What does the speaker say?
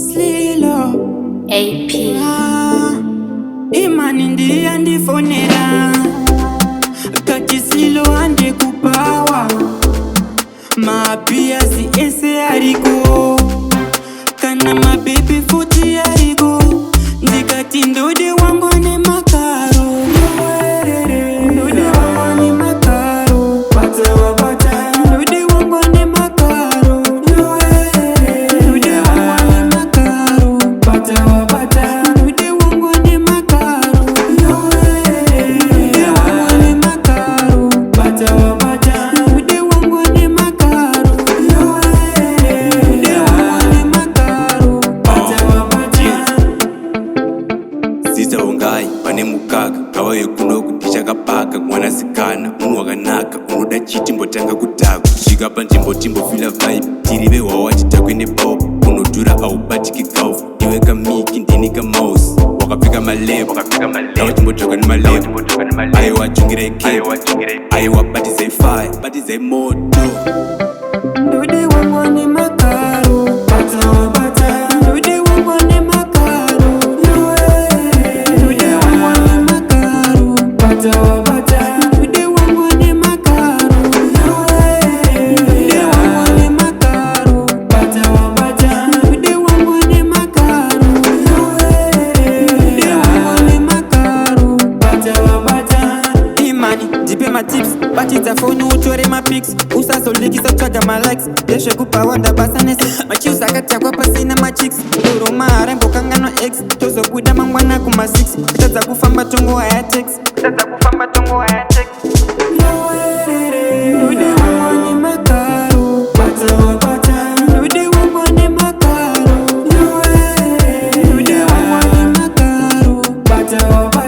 Slilo AP Imani ndi andifonera kati Slilo ande kupawa mapia si ese ariko kana mabibi futi ariko ndikati ndode wangu ane makaro ndode wangu ane makaro bata wa bata ndode wangu ane makaro ndode wangu ane makaro bata wa bata ndode wangu ane makaro ndode wangu ane makaro bata wa bata ndode wangu ane makaro ndode wangu ane makaro bata wa bata. Sisa ungai pane mukaka kawaye kuno kutisha kapaka mwana sikana munhu wakanaka unoda chiti mbotanga kudhakwa svika panzvimbo timbofila vibe tirive hwawa chitakwene pop unodhura aubatiki golf iwe kamiki ndini kamouse wakapfeka malebo tawa timbodzoka nemalebo aiwa jungire kepo aiwa batizai fire batizai moto Ndode wangu ane makaro bata wa bata ndode wangu ane makaro ndode wangu ane makaro bata wa bata ndode wangu ane makaro ndode wangu ane makaro bata wa bata ndode wangu ane makaro ndode wangu ane makaro bata wa bata. Imani jipe ma tips batidza foni utore mapics usazolikisa tsvaga malikes ndezvekupawanda basa nese machiusa akatakwa pasina machicks uroma harembokanganwa x tozobuda mangwana kuma6 kutadza kufamba tongo haya tex ndode wangu ane makaro bata wa bata ndode wangu ane makaro ndode wangu ane makaro bata wa bata